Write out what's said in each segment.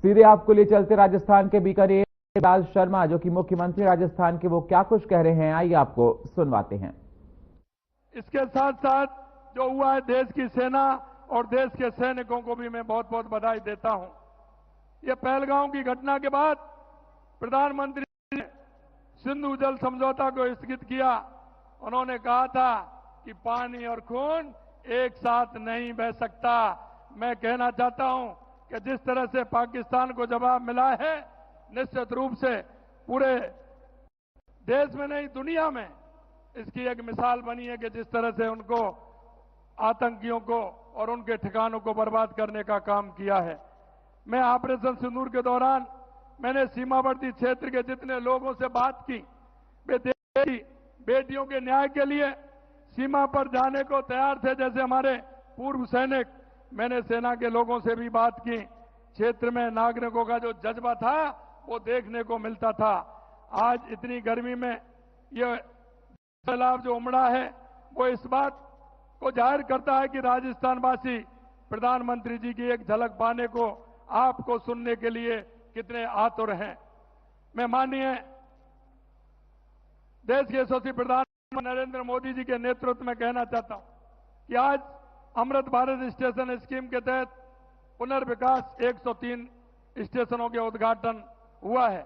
सीधे आपको ले चलते राजस्थान के बीकानेर। शिवराज शर्मा जो कि मुख्यमंत्री राजस्थान के, वो क्या कुछ कह रहे हैं, आइए आपको सुनवाते हैं। इसके साथ साथ जो हुआ है, देश की सेना और देश के सैनिकों को भी मैं बहुत बहुत बधाई देता हूं। ये पहलगांव की घटना के बाद प्रधानमंत्री ने सिंधु जल समझौता को स्थगित किया। उन्होंने कहा था कि पानी और खून एक साथ नहीं बह सकता। मैं कहना चाहता हूं कि जिस तरह से पाकिस्तान को जवाब मिला है, निश्चित रूप से पूरे देश में नहीं दुनिया में इसकी एक मिसाल बनी है कि जिस तरह से उनको आतंकियों को और उनके ठिकानों को बर्बाद करने का काम किया है। मैं ऑपरेशन सिंदूर के दौरान मैंने सीमावर्ती क्षेत्र के जितने लोगों से बात की, वे देश की बेटियों के न्याय के लिए सीमा पर जाने को तैयार थे। जैसे हमारे पूर्व सैनिक, मैंने सेना के लोगों से भी बात की। क्षेत्र में नागरिकों का जो जज्बा था वो देखने को मिलता था। आज इतनी गर्मी में ये सैलाब जो उमड़ा है, वो इस बात को जाहिर करता है कि राजस्थानवासी प्रधानमंत्री जी की एक झलक पाने को, आपको सुनने के लिए कितने आतुर हैं। मैं माननीय देश के यशस्वी प्रधानमंत्री नरेंद्र मोदी जी के नेतृत्व में कहना चाहता हूं कि आज अमृत भारत स्टेशन स्कीम के तहत पुनर्विकास 103 स्टेशनों के उद्घाटन हुआ है।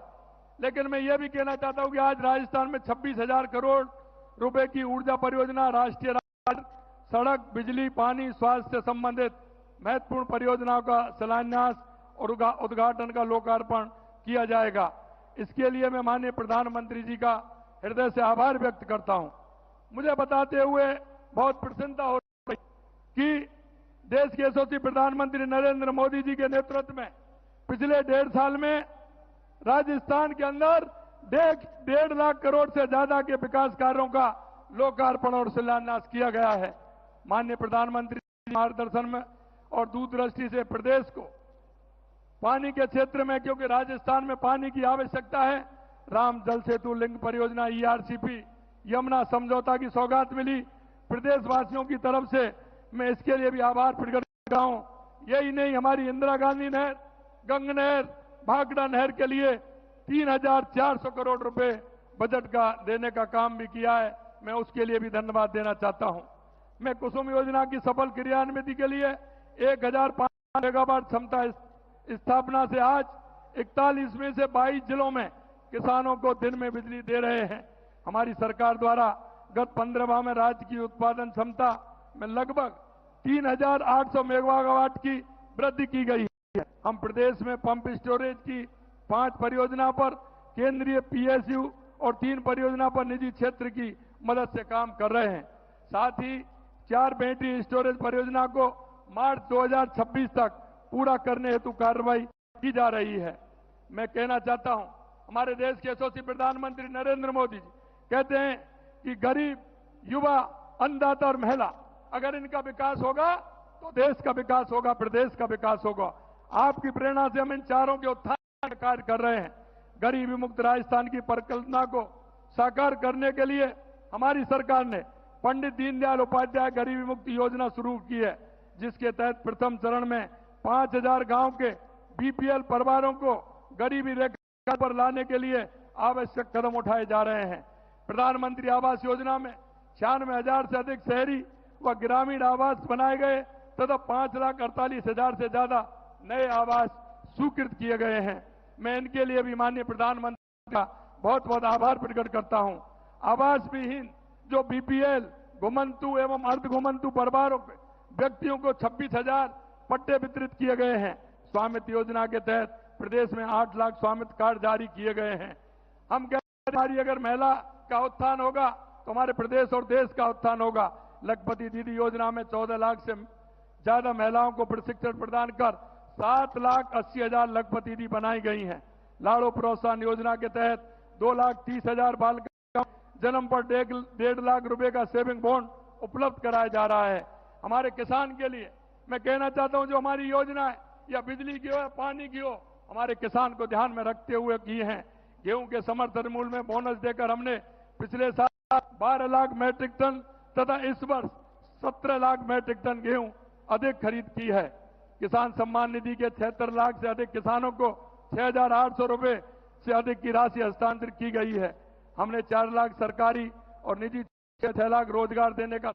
लेकिन मैं ये भी कहना चाहता हूं कि आज राजस्थान में 26,000 करोड़ रुपए की ऊर्जा परियोजना, राष्ट्रीय राजमार्ग, सड़क, बिजली, पानी, स्वास्थ्य से संबंधित महत्वपूर्ण परियोजनाओं का शिलान्यास और उद्घाटन का लोकार्पण किया जाएगा। इसके लिए मैं माननीय प्रधानमंत्री जी का हृदय से आभार व्यक्त करता हूं। मुझे बताते हुए बहुत प्रसन्नता हो रही कि देश के यशस्वी प्रधानमंत्री नरेंद्र मोदी जी के नेतृत्व में पिछले 1.5 साल में राजस्थान के अंदर 1.5 लाख करोड़ से ज्यादा के विकास कार्यों का लोकार्पण और शिलान्यास किया गया है। माननीय प्रधानमंत्री मार्गदर्शन में और दूरदृष्टि से प्रदेश को पानी के क्षेत्र में, क्योंकि राजस्थान में पानी की आवश्यकता है, राम जल सेतु लिंक परियोजना, ERCP, यमुना समझौता की सौगात मिली। प्रदेशवासियों की तरफ से मैं इसके लिए भी आभार प्रकट कर रहा हूं। यही नहीं, हमारी इंदिरा गांधी नहर, गंग नहर, भाखड़ा नहर के लिए 3,400 करोड़ रुपए बजट का देने का काम भी किया है। मैं उसके लिए भी धन्यवाद देना चाहता हूं। मैं कुसुम योजना की सफल क्रियान्विति के लिए 1,500 मेगावाट क्षमता स्थापना से आज 41 में से 22 जिलों में किसानों को दिन में बिजली दे रहे हैं। हमारी सरकार द्वारा गत 15 माह में राज्य की उत्पादन क्षमता में लगभग 3,800 मेगावाट की वृद्धि की गई है। हम प्रदेश में पंप स्टोरेज की 5 परियोजना पर केंद्रीय PSU और 3 परियोजना पर निजी क्षेत्र की मदद से काम कर रहे हैं। साथ ही 4 बैटरी स्टोरेज परियोजना को मार्च 2026 तक पूरा करने हेतु कार्रवाई की जा रही है। मैं कहना चाहता हूं, हमारे देश के यशस्वी प्रधानमंत्री नरेंद्र मोदी जी कहते हैं कि गरीब, युवा, अन्नदाता और महिला, अगर इनका विकास होगा तो देश का विकास होगा, प्रदेश का विकास होगा। आपकी प्रेरणा से हम इन चारों के उत्थान का कार्य कर रहे हैं। गरीबी मुक्त राजस्थान की परिकल्पना को साकार करने के लिए हमारी सरकार ने पंडित दीनदयाल उपाध्याय गरीबी मुक्ति योजना शुरू की है, जिसके तहत प्रथम चरण में 5,000 गांव के BPL परिवारों को गरीबी रेखा पर लाने के लिए आवश्यक कदम उठाए जा रहे हैं। प्रधानमंत्री आवास योजना में 96,000 से अधिक शहरी व ग्रामीण आवास बनाए गए तथा 5,48,000 से ज्यादा नए आवास स्वीकृत किए गए हैं। मैं इनके लिए भी माननीय प्रधानमंत्री का बहुत बहुत आभार प्रकट करता हूं। आवास विहीन जो BPL, घुमंतु एवं अर्ध घुमंतु परिवारों के व्यक्तियों को 26,000 पट्टे वितरित किए गए हैं। स्वामित्व योजना के तहत प्रदेश में 8 लाख स्वामित्व कार्ड जारी किए गए हैं। हम कहते हैं हमारी अगर महिला का उत्थान होगा तो हमारे प्रदेश और देश का उत्थान होगा। लखपति दीदी योजना में 14 लाख से ज्यादा महिलाओं को प्रशिक्षण प्रदान कर 7,80,000 लखपति दीदी बनाई गई हैं। लाड़ो प्रोत्साहन योजना के तहत 2,30,000 बालिकाओं जन्म पर 1.5 लाख रुपए का सेविंग बॉन्ड उपलब्ध कराया जा रहा है। हमारे किसान के लिए मैं कहना चाहता हूं, जो हमारी योजना है, या बिजली की हो या पानी की हो, हमारे किसान को ध्यान में रखते हुए की हैं। गेहूं के समर्थन मूल्य में बोनस देकर हमने पिछले साल 12 लाख मैट्रिक टन तथा इस वर्ष 17 लाख मैट्रिक टन गेहूं अधिक खरीद की है। किसान सम्मान निधि के 76 लाख से अधिक किसानों को 6,800 रुपए से अधिक की राशि हस्तांतरित की गई है। हमने 4 लाख सरकारी और निजी 6 लाख रोजगार देने का